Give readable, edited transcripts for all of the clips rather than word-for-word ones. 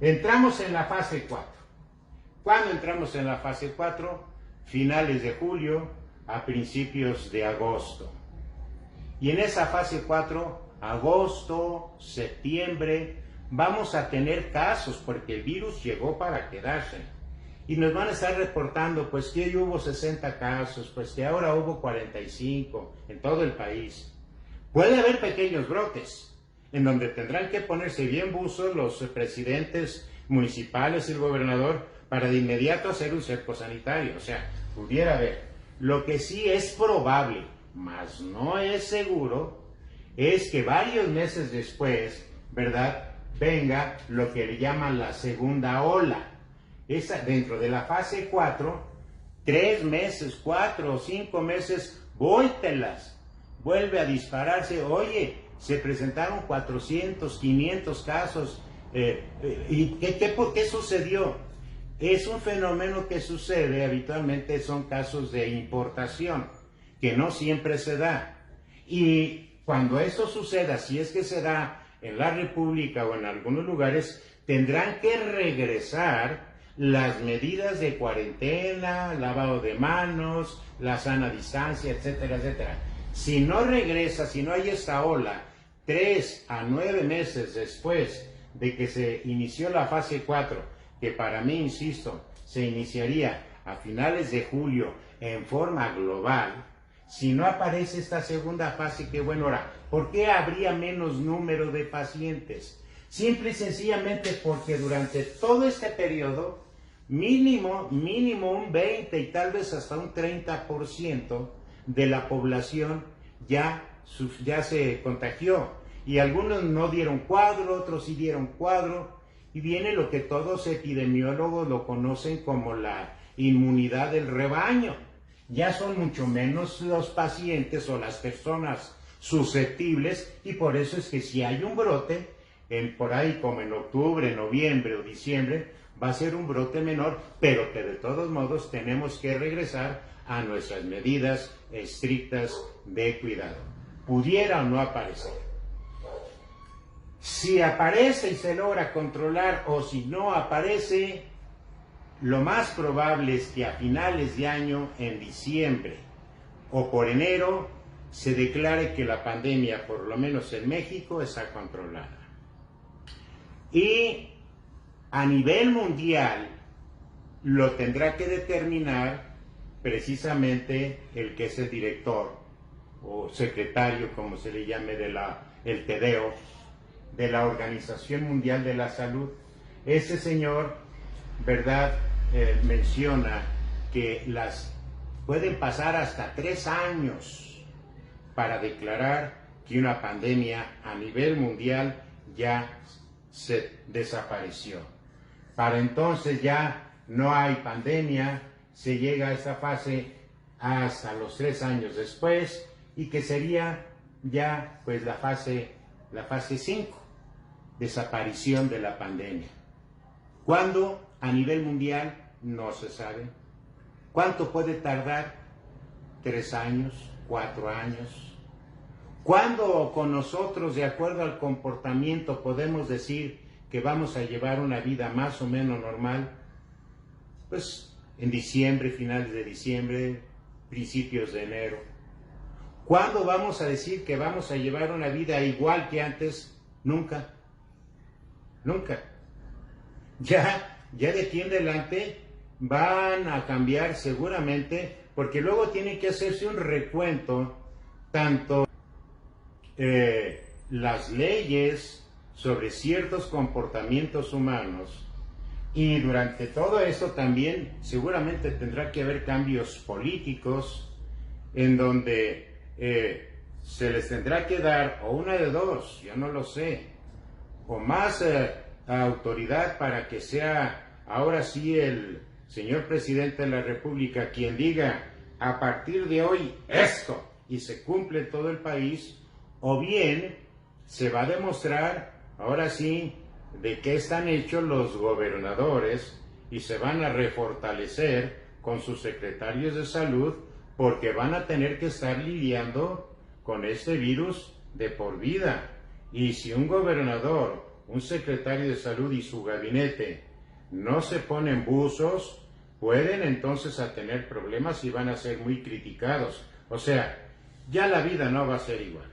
Entramos en la fase 4. ¿Cuándo entramos en la fase 4? Finales de julio a principios de agosto. Y en esa fase 4, agosto, septiembre, vamos a tener casos porque el virus llegó para quedarse. Y nos van a estar reportando, pues que hoy hubo 60 casos, pues que ahora hubo 45 en todo el país. Puede haber pequeños brotes, en donde tendrán que ponerse bien buzos los presidentes municipales y el gobernador para de inmediato hacer un cerco sanitario. O sea, pudiera haber. Lo que sí es probable, mas no es seguro, es que varios meses después, ¿verdad?, venga lo que le llaman la segunda ola. Esa, dentro de la fase 4, 3 meses, 4 o 5 meses, vóltelas, vuelve a dispararse. Oye, se presentaron 400, 500 casos. ¿Y qué sucedió? Es un fenómeno que sucede, habitualmente son casos de importación, que no siempre se da. Y cuando esto suceda, si es que se da en la República o en algunos lugares, tendrán que regresar las medidas de cuarentena, lavado de manos, la sana distancia, etcétera, etcétera. Si no regresa, si no hay esta ola, 3 a 9 meses después de que se inició la fase 4, que para mí, insisto, se iniciaría a finales de julio en forma global, si no aparece esta segunda fase, que bueno, ahora, ¿por qué habría menos número de pacientes? Simple y sencillamente porque durante todo este periodo, mínimo un 20 y tal vez hasta un 30% de la población ya se contagió. Y algunos no dieron cuadro, otros sí dieron cuadro. Y viene lo que todos epidemiólogos lo conocen como la inmunidad del rebaño. Ya son mucho menos los pacientes o las personas susceptibles, y por eso es que si hay un brote, por ahí como en octubre, noviembre o diciembre, va a ser un brote menor, pero que de todos modos tenemos que regresar a nuestras medidas estrictas de cuidado. Pudiera o no aparecer. Si aparece y se logra controlar, o si no aparece, lo más probable es que a finales de año, en diciembre o por enero, se declare que la pandemia, por lo menos en México, está controlada. Y a nivel mundial lo tendrá que determinar precisamente el que es el director o secretario, como se le llame, el TDO, de la Organización Mundial de la Salud. Ese señor, ¿verdad?, menciona que pueden pasar hasta 3 años para declarar que una pandemia a nivel mundial ya se desapareció. Para entonces ya no hay pandemia, se llega a esa fase hasta los 3 años después, y que sería ya pues la fase 5, desaparición de la pandemia. ¿Cuándo? A nivel mundial no se sabe. ¿Cuánto puede tardar? 3 años, 4 años. ¿Cuándo con nosotros, de acuerdo al comportamiento, podemos decir que vamos a llevar una vida más o menos normal? Pues en diciembre, finales de diciembre, principios de enero. ¿Cuándo vamos a decir que vamos a llevar una vida igual que antes? Nunca. Nunca. Ya de aquí en adelante van a cambiar seguramente, porque luego tiene que hacerse un recuento, tanto las leyes sobre ciertos comportamientos humanos, y durante todo esto también seguramente tendrá que haber cambios políticos en donde se les tendrá que dar o una de dos, yo no lo sé, o más autoridad para que sea ahora sí el señor presidente de la República quien diga a partir de hoy esto, y se cumple en todo el país, o bien se va a demostrar ahora sí de qué están hechos los gobernadores y se van a refortalecer con sus secretarios de salud, porque van a tener que estar lidiando con este virus de por vida. Y si un gobernador un secretario de salud y su gabinete no se ponen buzos, pueden entonces a tener problemas y van a ser muy criticados. O sea, ya la vida no va a ser igual.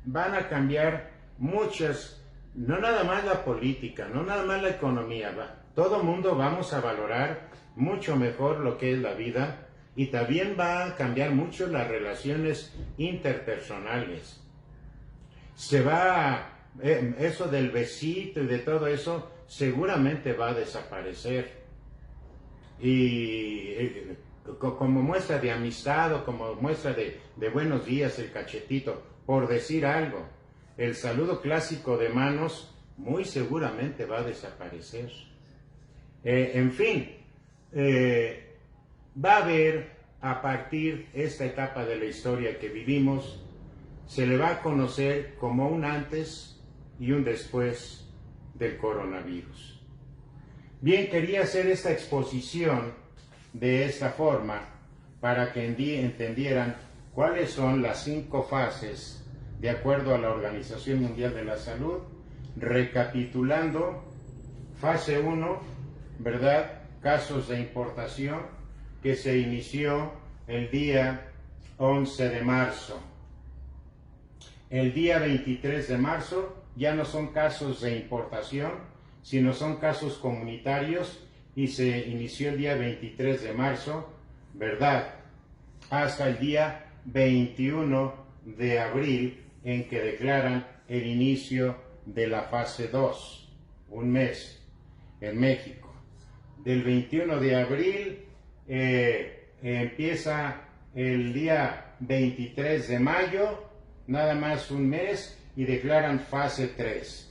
Van a cambiar muchas, no nada más la política, no nada más la economía, todo mundo vamos a valorar mucho mejor lo que es la vida y también va a cambiar mucho las relaciones interpersonales. Eso del besito y de todo eso seguramente va a desaparecer. Y como muestra de amistad o como muestra de buenos días, el cachetito, por decir algo, el saludo clásico de manos muy seguramente va a desaparecer. En fin, va a haber a partir de esta etapa de la historia que vivimos, se le va a conocer como un antes y un después del coronavirus. Bien, quería hacer esta exposición de esta forma para que entendieran cuáles son las 5 fases de acuerdo a la Organización Mundial de la Salud, recapitulando. Fase 1, ¿verdad? Casos de importación, que se inició el día 11 de marzo. El día 23 de marzo ya no son casos de importación, sino son casos comunitarios y se inició el día 23 de marzo, ¿verdad? Hasta el día 21 de abril en que declaran el inicio de la fase 2, un mes en México. Del 21 de abril empieza el día 23 de mayo, nada más un mes, y declaran fase 3.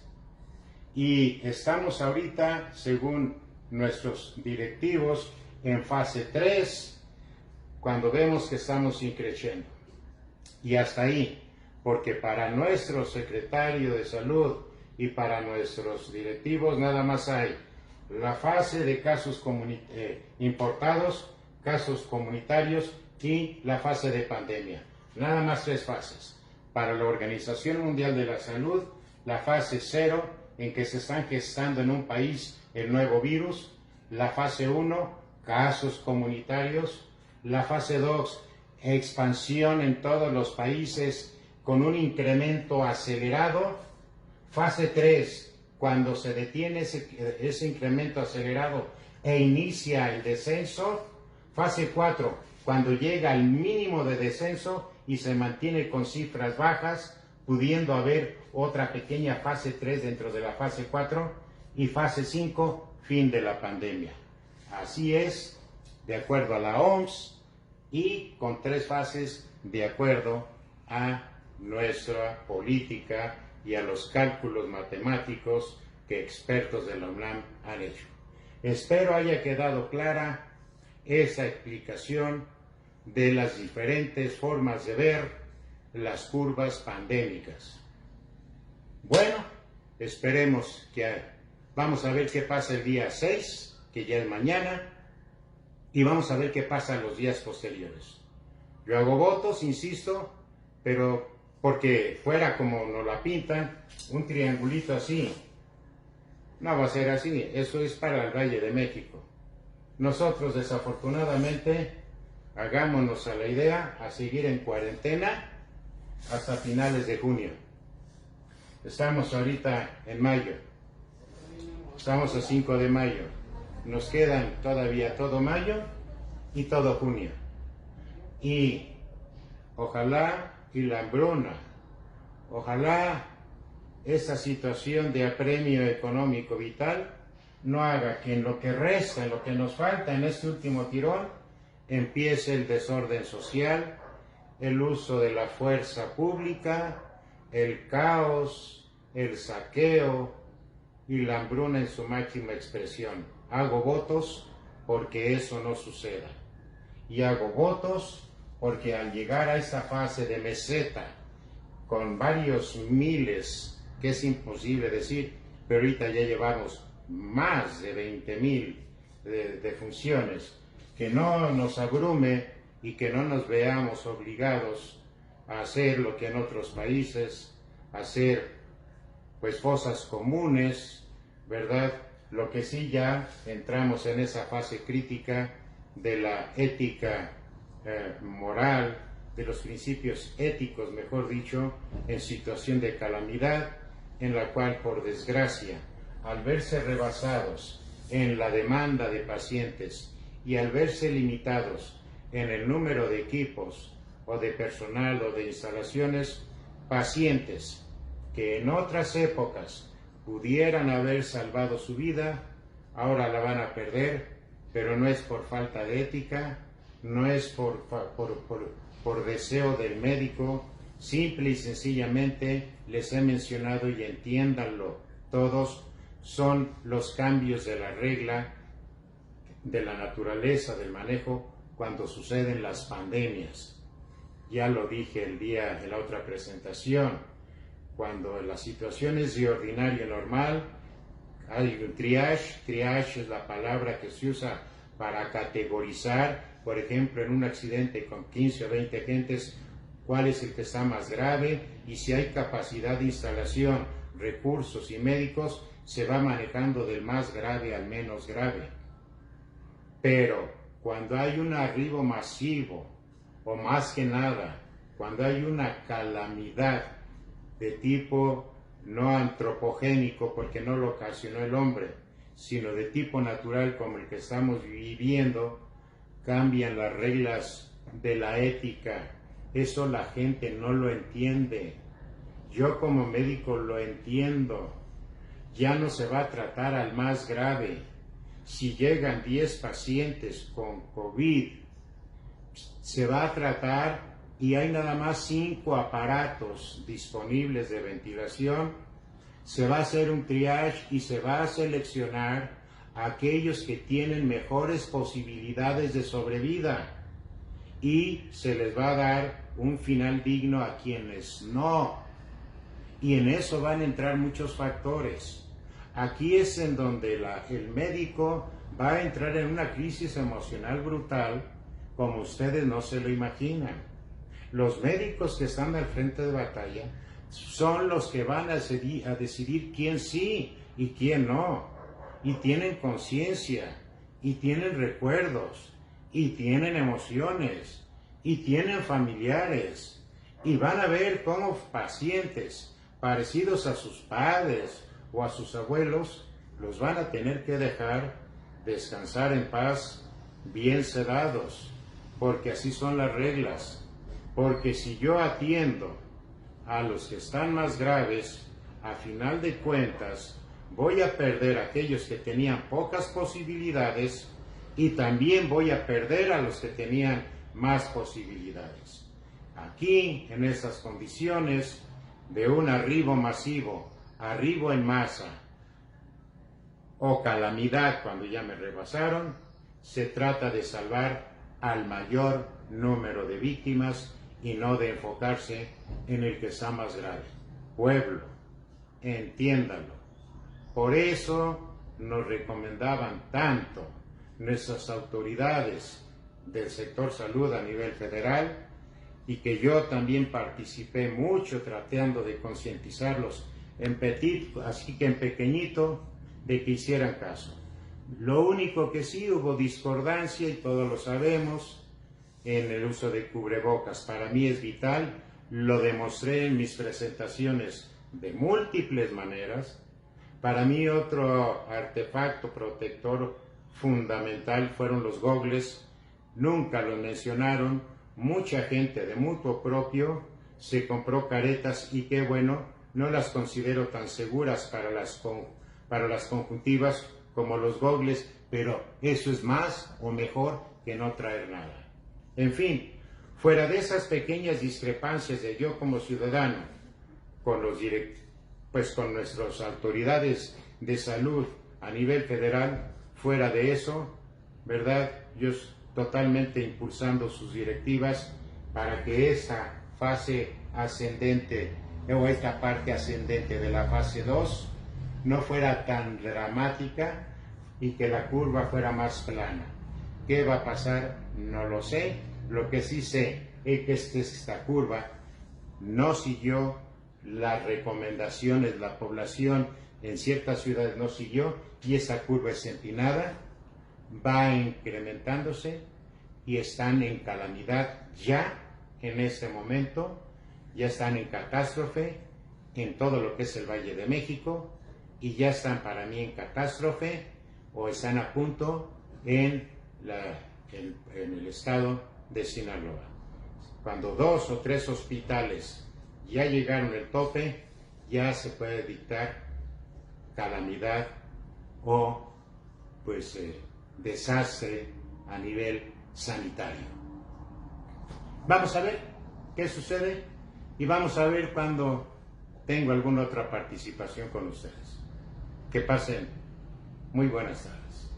Y estamos ahorita, según nuestros directivos, en fase 3, cuando vemos que estamos increciendo. Y hasta ahí, porque para nuestro secretario de salud y para nuestros directivos nada más hay la fase de casos importados, casos comunitarios y la fase de pandemia. Nada más 3 fases. Para la Organización Mundial de la Salud, la fase 0, en que se están gestando en un país el nuevo virus. La fase 1, casos comunitarios. La fase 2, expansión en todos los países con un incremento acelerado. Fase 3, cuando se detiene ese incremento acelerado e inicia el descenso. Fase 4, cuando llega al mínimo de descenso y se mantiene con cifras bajas, pudiendo haber otra pequeña fase 3 dentro de la fase 4, y fase 5, fin de la pandemia. Así es, de acuerdo a la OMS, y con 3 fases de acuerdo a nuestra política y a los cálculos matemáticos que expertos de la UNAM han hecho. Espero haya quedado clara esa explicación de las diferentes formas de ver las curvas pandémicas. Bueno, esperemos que vamos a ver qué pasa el día 6, que ya es mañana, y vamos a ver qué pasa los días posteriores. Yo hago votos, insisto, pero porque fuera como nos la pintan, un triangulito así, no va a ser así. Eso es para el Valle de México. Nosotros, desafortunadamente, hagámonos a la idea a seguir en cuarentena hasta finales de junio. Estamos ahorita en mayo, estamos a 5 de mayo, nos quedan todavía todo mayo y todo junio. Y ojalá y la hambruna, ojalá esa situación de apremio económico vital no haga que en lo que resta, en lo que nos falta en este último tirón, empiece el desorden social, el uso de la fuerza pública, el caos, el saqueo y la hambruna en su máxima expresión. Hago votos porque eso no suceda. Y hago votos porque al llegar a esa fase de meseta, con varios miles, que es imposible decir, pero ahorita ya llevamos más de 20,000 defunciones, que no nos abrume y que no nos veamos obligados a hacer lo que en otros países, hacer pues fosas comunes, ¿verdad? Lo que sí ya entramos en esa fase crítica de la ética moral, de los principios éticos, mejor dicho, en situación de calamidad, en la cual, por desgracia, al verse rebasados en la demanda de pacientes y al verse limitados en el número de equipos o de personal o de instalaciones, pacientes que en otras épocas pudieran haber salvado su vida, ahora la van a perder, pero no es por falta de ética, no es por deseo del médico, simple y sencillamente les he mencionado y entiéndanlo todos, son los cambios de la regla, de la naturaleza del manejo cuando suceden las pandemias. Ya lo dije el día de la otra presentación, cuando la situación es de ordinario normal, hay un triage es la palabra que se usa para categorizar, por ejemplo, en un accidente con 15 o 20 agentes, cuál es el que está más grave y si hay capacidad de instalación, recursos y médicos, se va manejando del más grave al menos grave. Pero cuando hay un arribo masivo, o más que nada, cuando hay una calamidad de tipo no antropogénico, porque no lo ocasionó el hombre, sino de tipo natural como el que estamos viviendo, cambian las reglas de la ética. Eso la gente no lo entiende. Yo como médico lo entiendo. Ya no se va a tratar al más grave. Si llegan 10 pacientes con COVID, se va a tratar y hay nada más 5 aparatos disponibles de ventilación. Se va a hacer un triage y se va a seleccionar a aquellos que tienen mejores posibilidades de sobrevida y se les va a dar un final digno a quienes no. Y en eso van a entrar muchos factores. Aquí es en donde el médico va a entrar en una crisis emocional brutal, como ustedes no se lo imaginan. Los médicos que están al frente de batalla son los que van a decidir quién sí y quién no. Y tienen conciencia, y tienen recuerdos, y tienen emociones, y tienen familiares. Y van a ver cómo pacientes parecidos a sus padres o a sus abuelos los van a tener que dejar descansar en paz, bien sedados, porque así son las reglas. Porque si yo atiendo a los que están más graves, a final de cuentas voy a perder a aquellos que tenían pocas posibilidades y también voy a perder a los que tenían más posibilidades. Aquí, en estas condiciones de un arribo masivo, arribo en masa o calamidad cuando ya me rebasaron, se trata de salvar al mayor número de víctimas y no de enfocarse en el que está más grave. Pueblo, entiéndalo. Por eso nos recomendaban tanto nuestras autoridades del sector salud a nivel federal y que yo también participé mucho tratando de concientizarlos en petit, así que en pequeñito, de que hicieran caso. Lo único que sí hubo discordancia, y todos lo sabemos, en el uso de cubrebocas. Para mí es vital, lo demostré en mis presentaciones de múltiples maneras. Para mí otro artefacto protector fundamental fueron los gogles. Nunca lo mencionaron. Mucha gente de mutuo propio se compró caretas y qué bueno, no las considero tan seguras para las conjuntivas como los gogles, pero eso es más o mejor que no traer nada. En fin, fuera de esas pequeñas discrepancias de yo como ciudadano con con nuestras autoridades de salud a nivel federal, fuera de eso, ¿verdad? Yo totalmente impulsando sus directivas para que esa fase ascendente o esta parte ascendente de la fase 2 no fuera tan dramática y que la curva fuera más plana. ¿Qué va a pasar? No lo sé. Lo que sí sé es que esta curva no siguió las recomendaciones, la población en ciertas ciudades no siguió y esa curva es empinada, va incrementándose y están en calamidad ya en este momento, ya están en catástrofe en todo lo que es el Valle de México y ya están para mí en catástrofe o están a punto en el estado de Sinaloa. Cuando 2 o 3 hospitales ya llegaron al tope, ya se puede dictar calamidad o pues desastre a nivel sanitario. Vamos a ver qué sucede y vamos a ver cuando tengo alguna otra participación con ustedes. Que pasen muy buenas tardes.